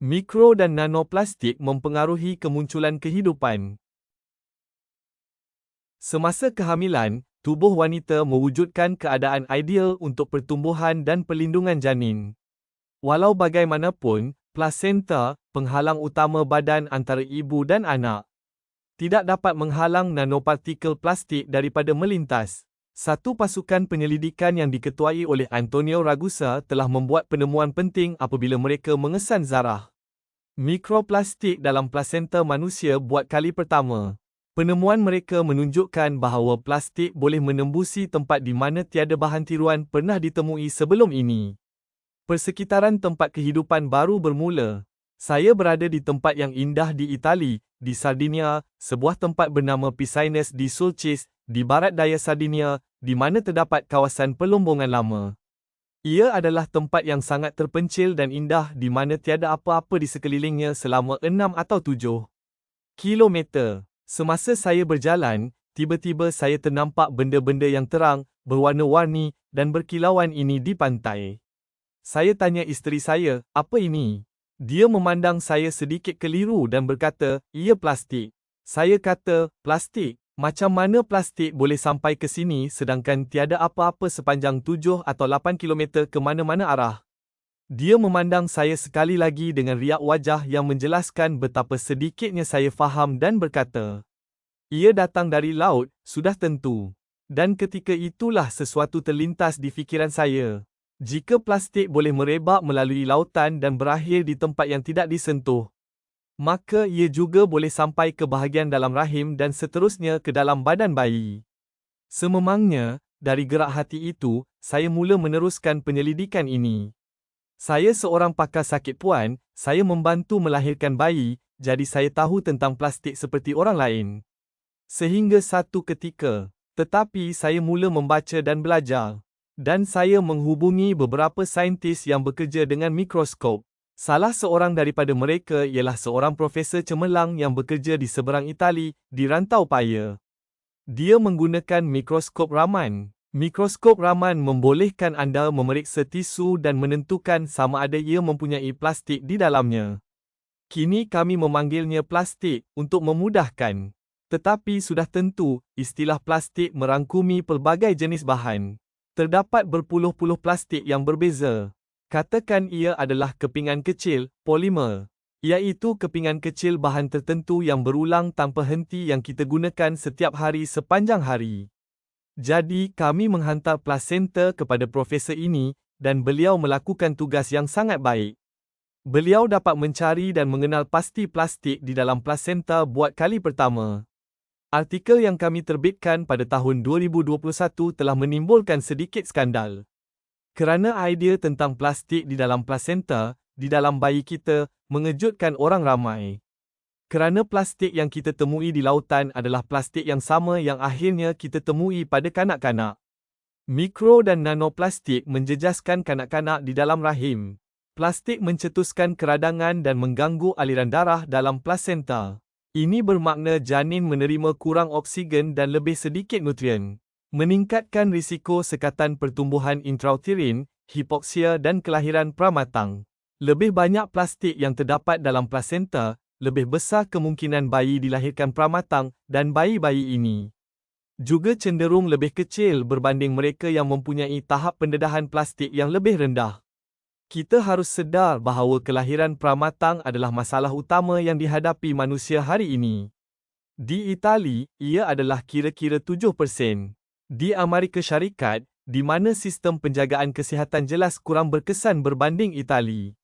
Mikro dan nanoplastik mempengaruhi kemunculan kehidupan. Semasa kehamilan, tubuh wanita mewujudkan keadaan ideal untuk pertumbuhan dan perlindungan janin. Walau bagaimanapun, plasenta, penghalang utama badan antara ibu dan anak, tidak dapat menghalang nanopartikel plastik daripada melintas. Satu pasukan penyelidikan yang diketuai oleh Antonio Ragusa telah membuat penemuan penting apabila mereka mengesan zarah mikroplastik dalam plasenta manusia buat kali pertama. Penemuan mereka menunjukkan bahawa plastik boleh menembusi tempat di mana tiada bahan tiruan pernah ditemui sebelum ini. Persekitaran tempat kehidupan baru bermula. Saya berada di tempat yang indah di Itali, di Sardinia, sebuah tempat bernama Pisaines di Sulcis, di barat daya Sardinia, di mana terdapat kawasan pelombongan lama. Ia adalah tempat yang sangat terpencil dan indah di mana tiada apa-apa di sekelilingnya selama 6 atau 7 kilometer. Semasa saya berjalan, tiba-tiba saya ternampak benda-benda yang terang, berwarna-warni dan berkilauan ini di pantai. Saya tanya isteri saya, apa ini? Dia memandang saya sedikit keliru dan berkata, ia plastik. Saya kata, plastik? Macam mana plastik boleh sampai ke sini sedangkan tiada apa-apa sepanjang 7 atau 8 kilometer ke mana-mana arah? Dia memandang saya sekali lagi dengan riak wajah yang menjelaskan betapa sedikitnya saya faham dan berkata, ia datang dari laut, sudah tentu. Dan ketika itulah sesuatu terlintas di fikiran saya. Jika plastik boleh merebak melalui lautan dan berakhir di tempat yang tidak disentuh, maka ia juga boleh sampai ke bahagian dalam rahim dan seterusnya ke dalam badan bayi. Sememangnya, dari gerak hati itu, saya mula meneruskan penyelidikan ini. Saya seorang pakar sakit puan, saya membantu melahirkan bayi, jadi saya tahu tentang plastik seperti orang lain. Sehingga satu ketika, tetapi saya mula membaca dan belajar. Dan saya menghubungi beberapa saintis yang bekerja dengan mikroskop. Salah seorang daripada mereka ialah seorang profesor cemerlang yang bekerja di seberang Itali, di Rantau Paya. Dia menggunakan mikroskop Raman. Mikroskop Raman membolehkan anda memeriksa tisu dan menentukan sama ada ia mempunyai plastik di dalamnya. Kini kami memanggilnya plastik untuk memudahkan. Tetapi sudah tentu, istilah plastik merangkumi pelbagai jenis bahan. Terdapat berpuluh-puluh plastik yang berbeza. Katakan ia adalah kepingan kecil, polimer, iaitu kepingan kecil bahan tertentu yang berulang tanpa henti yang kita gunakan setiap hari sepanjang hari. Jadi, kami menghantar plasenta kepada profesor ini dan beliau melakukan tugas yang sangat baik. Beliau dapat mencari dan mengenal pasti plastik di dalam plasenta buat kali pertama. Artikel yang kami terbitkan pada tahun 2021 telah menimbulkan sedikit skandal. Kerana idea tentang plastik di dalam plasenta, di dalam bayi kita, mengejutkan orang ramai. Kerana plastik yang kita temui di lautan adalah plastik yang sama yang akhirnya kita temui pada kanak-kanak. Mikro dan nanoplastik menjejaskan kanak-kanak di dalam rahim. Plastik mencetuskan keradangan dan mengganggu aliran darah dalam plasenta. Ini bermakna janin menerima kurang oksigen dan lebih sedikit nutrien. Meningkatkan risiko sekatan pertumbuhan intrauterin, hipoksia dan kelahiran pramatang. Lebih banyak plastik yang terdapat dalam plasenta, lebih besar kemungkinan bayi dilahirkan pramatang dan bayi-bayi ini juga cenderung lebih kecil berbanding mereka yang mempunyai tahap pendedahan plastik yang lebih rendah. Kita harus sedar bahawa kelahiran pramatang adalah masalah utama yang dihadapi manusia hari ini. Di Itali, ia adalah kira-kira 7%. Di Amerika Syarikat, di mana sistem penjagaan kesihatan jelas kurang berkesan berbanding Itali,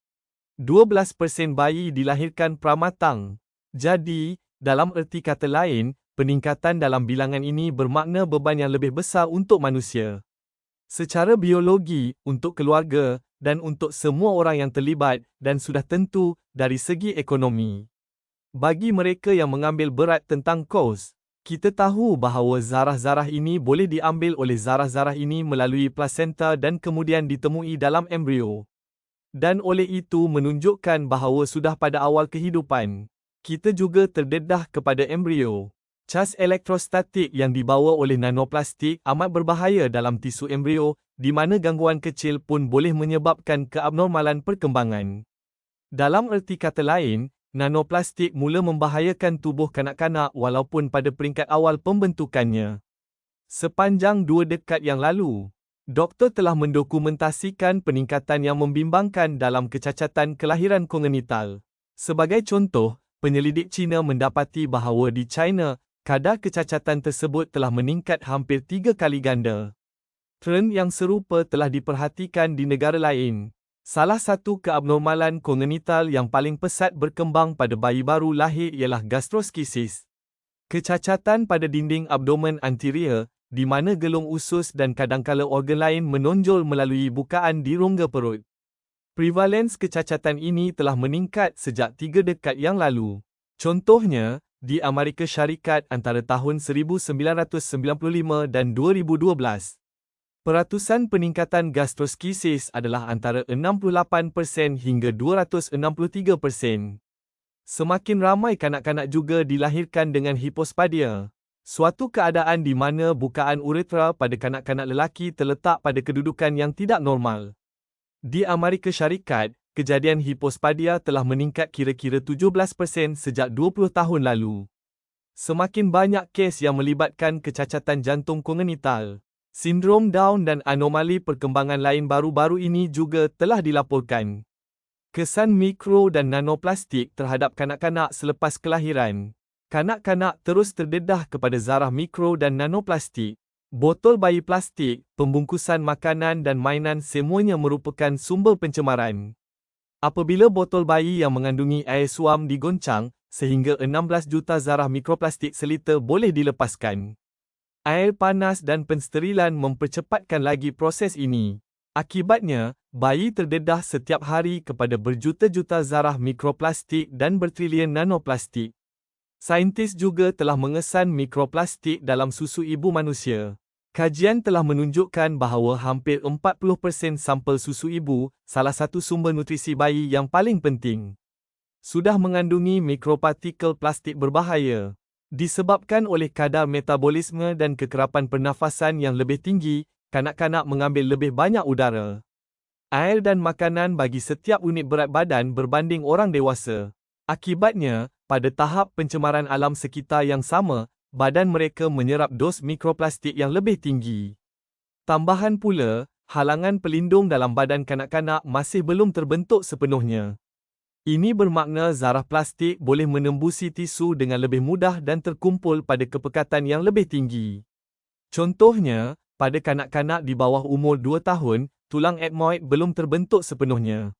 12% bayi dilahirkan pramatang. Jadi, dalam erti kata lain, peningkatan dalam bilangan ini bermakna beban yang lebih besar untuk manusia. Secara biologi, untuk keluarga, dan untuk semua orang yang terlibat, dan sudah tentu, dari segi ekonomi. Bagi mereka yang mengambil berat tentang kos, kita tahu bahawa zarah-zarah ini boleh diambil oleh zarah-zarah ini melalui plasenta dan kemudian ditemui dalam embrio. Dan oleh itu menunjukkan bahawa sudah pada awal kehidupan, kita juga terdedah kepada embrio. Cas elektrostatik yang dibawa oleh nanoplastik amat berbahaya dalam tisu embrio, di mana gangguan kecil pun boleh menyebabkan keabnormalan perkembangan. Dalam erti kata lain, nanoplastik mula membahayakan tubuh kanak-kanak walaupun pada peringkat awal pembentukannya. Sepanjang 2 dekad yang lalu, doktor telah mendokumentasikan peningkatan yang membimbangkan dalam kecacatan kelahiran kongenital. Sebagai contoh, penyelidik Cina mendapati bahawa di China, kadar kecacatan tersebut telah meningkat hampir 3 kali ganda. Trend yang serupa telah diperhatikan di negara lain. Salah satu keabnormalan kongenital yang paling pesat berkembang pada bayi baru lahir ialah gastroskisis. Kecacatan pada dinding abdomen anterior, di mana gelung usus dan kadangkala organ lain menonjol melalui bukaan di rongga perut. Prevalens kecacatan ini telah meningkat sejak 3 dekad yang lalu. Contohnya, di Amerika Syarikat antara tahun 1995 dan 2012. Peratusan peningkatan gastroskisis adalah antara 68% hingga 263%. Semakin ramai kanak-kanak juga dilahirkan dengan hipospadia, suatu keadaan di mana bukaan uretra pada kanak-kanak lelaki terletak pada kedudukan yang tidak normal. Di Amerika Syarikat, kejadian hipospadia telah meningkat kira-kira 17% sejak 20 tahun lalu. Semakin banyak kes yang melibatkan kecacatan jantung kongenital. Sindrom Down dan anomali perkembangan lain baru-baru ini juga telah dilaporkan. Kesan mikro dan nanoplastik terhadap kanak-kanak selepas kelahiran. Kanak-kanak terus terdedah kepada zarah mikro dan nanoplastik. Botol bayi plastik, pembungkusan makanan dan mainan semuanya merupakan sumber pencemaran. Apabila botol bayi yang mengandungi air suam digoncang, sehingga 16 juta zarah mikroplastik seliter boleh dilepaskan. Air panas dan pensterilan mempercepatkan lagi proses ini. Akibatnya, bayi terdedah setiap hari kepada berjuta-juta zarah mikroplastik dan bertrilion nanoplastik. Saintis juga telah mengesan mikroplastik dalam susu ibu manusia. Kajian telah menunjukkan bahawa hampir 40% sampel susu ibu, salah satu sumber nutrisi bayi yang paling penting, sudah mengandungi mikropartikel plastik berbahaya. Disebabkan oleh kadar metabolisme dan kekerapan pernafasan yang lebih tinggi, kanak-kanak mengambil lebih banyak udara, air dan makanan bagi setiap unit berat badan berbanding orang dewasa. Akibatnya, pada tahap pencemaran alam sekitar yang sama, badan mereka menyerap dos mikroplastik yang lebih tinggi. Tambahan pula, halangan pelindung dalam badan kanak-kanak masih belum terbentuk sepenuhnya. Ini bermakna zarah plastik boleh menembusi tisu dengan lebih mudah dan terkumpul pada kepekatan yang lebih tinggi. Contohnya, pada kanak-kanak di bawah umur 2 tahun, tulang etmoid belum terbentuk sepenuhnya.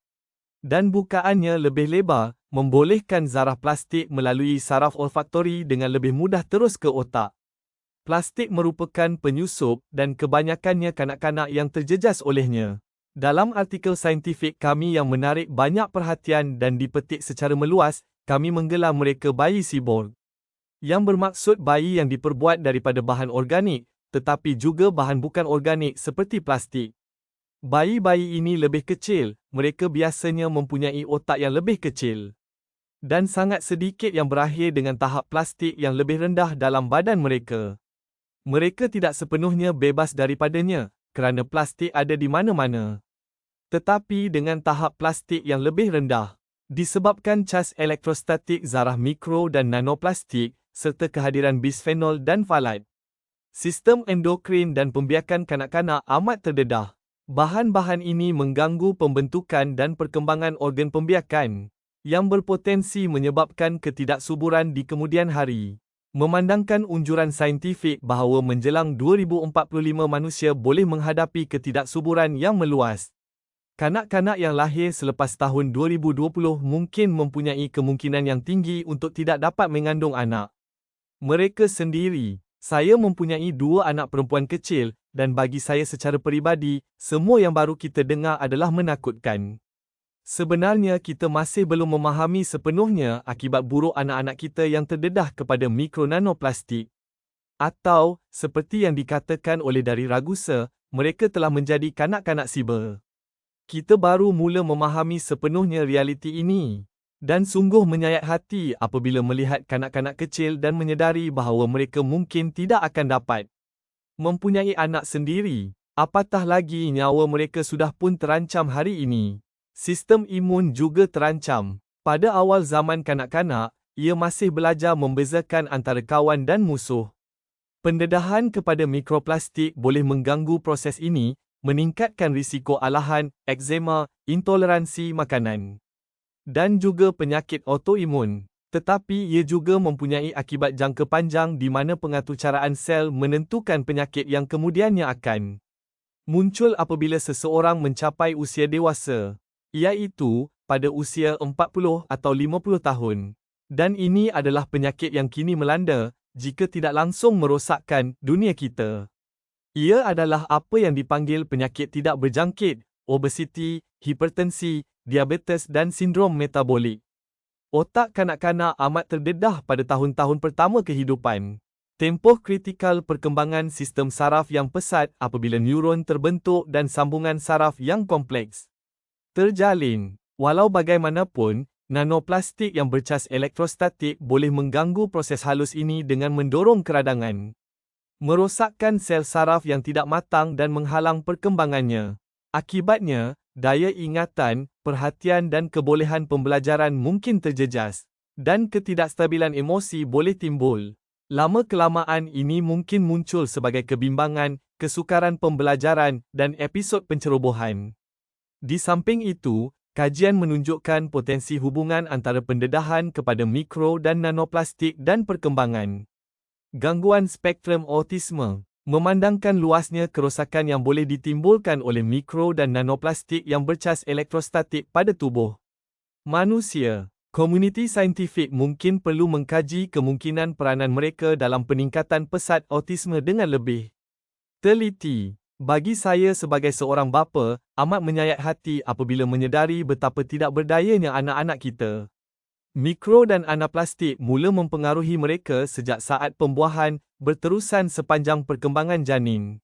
Dan bukaannya lebih lebar, membolehkan zarah plastik melalui saraf olfaktori dengan lebih mudah terus ke otak. Plastik merupakan penyusup dan kebanyakannya kanak-kanak yang terjejas olehnya. Dalam artikel saintifik kami yang menarik banyak perhatian dan dipetik secara meluas, kami menggelar mereka bayi siborg. Yang bermaksud bayi yang diperbuat daripada bahan organik, tetapi juga bahan bukan organik seperti plastik. Bayi-bayi ini lebih kecil, mereka biasanya mempunyai otak yang lebih kecil. Dan sangat sedikit yang berakhir dengan tahap plastik yang lebih rendah dalam badan mereka. Mereka tidak sepenuhnya bebas daripadanya, kerana plastik ada di mana-mana. Tetapi dengan tahap plastik yang lebih rendah, disebabkan cas elektrostatik zarah mikro dan nanoplastik, serta kehadiran bisfenol dan ftalat, sistem endokrin dan pembiakan kanak-kanak amat terdedah. Bahan-bahan ini mengganggu pembentukan dan perkembangan organ pembiakan, yang berpotensi menyebabkan ketidaksuburan di kemudian hari. Memandangkan unjuran saintifik bahawa menjelang 2045 manusia boleh menghadapi ketidaksuburan yang meluas. Kanak-kanak yang lahir selepas tahun 2020 mungkin mempunyai kemungkinan yang tinggi untuk tidak dapat mengandung anak mereka sendiri. Saya mempunyai 2 anak perempuan kecil, dan bagi saya secara peribadi, semua yang baru kita dengar adalah menakutkan. Sebenarnya kita masih belum memahami sepenuhnya akibat buruk anak-anak kita yang terdedah kepada mikronanoplastik. Atau, seperti yang dikatakan oleh dari Ragusa, mereka telah menjadi kanak-kanak siber. Kita baru mula memahami sepenuhnya realiti ini. Dan sungguh menyayat hati apabila melihat kanak-kanak kecil dan menyedari bahawa mereka mungkin tidak akan dapat mempunyai anak sendiri. Apatah lagi nyawa mereka sudah pun terancam hari ini. Sistem imun juga terancam. Pada awal zaman kanak-kanak, ia masih belajar membezakan antara kawan dan musuh. Pendedahan kepada mikroplastik boleh mengganggu proses ini, meningkatkan risiko alahan, eksema, intoleransi makanan, dan juga penyakit autoimun. Tetapi ia juga mempunyai akibat jangka panjang di mana pengaturcaraan sel menentukan penyakit yang kemudiannya akan muncul apabila seseorang mencapai usia dewasa, iaitu pada usia 40 atau 50 tahun. Dan ini adalah penyakit yang kini melanda, jika tidak langsung merosakkan dunia kita. Ia adalah apa yang dipanggil penyakit tidak berjangkit, obesiti, hipertensi, diabetes dan sindrom metabolik. Otak kanak-kanak amat terdedah pada tahun-tahun pertama kehidupan. Tempoh kritikal perkembangan sistem saraf yang pesat apabila neuron terbentuk dan sambungan saraf yang kompleks terjalin. Walau bagaimanapun, nanoplastik yang bercas elektrostatik boleh mengganggu proses halus ini dengan mendorong keradangan, merosakkan sel saraf yang tidak matang dan menghalang perkembangannya. Akibatnya, daya ingatan, perhatian dan kebolehan pembelajaran mungkin terjejas, dan ketidakstabilan emosi boleh timbul. Lama-kelamaan ini mungkin muncul sebagai kebimbangan, kesukaran pembelajaran, dan episod pencerobohan. Di samping itu, kajian menunjukkan potensi hubungan antara pendedahan kepada mikro dan nanoplastik dan perkembangan gangguan spektrum autisme. Memandangkan luasnya kerosakan yang boleh ditimbulkan oleh mikro dan nanoplastik yang bercas elektrostatik pada tubuh manusia, komuniti saintifik mungkin perlu mengkaji kemungkinan peranan mereka dalam peningkatan pesat autisme dengan lebih teliti. Bagi saya sebagai seorang bapa, amat menyayat hati apabila menyedari betapa tidak berdayanya anak-anak kita. Mikro dan anaplastik mula mempengaruhi mereka sejak saat pembuahan, berterusan sepanjang perkembangan janin,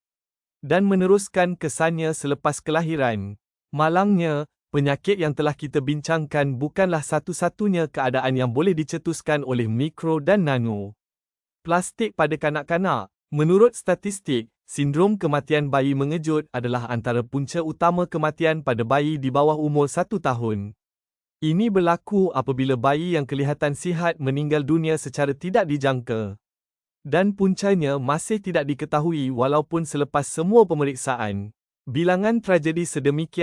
dan meneruskan kesannya selepas kelahiran. Malangnya, penyakit yang telah kita bincangkan bukanlah satu-satunya keadaan yang boleh dicetuskan oleh mikro dan nano plastik pada kanak-kanak. Menurut statistik, sindrom kematian bayi mengejut adalah antara punca utama kematian pada bayi di bawah umur 1 tahun. Ini berlaku apabila bayi yang kelihatan sihat meninggal dunia secara tidak dijangka. Dan puncanya masih tidak diketahui walaupun selepas semua pemeriksaan. Bilangan tragedi sedemikian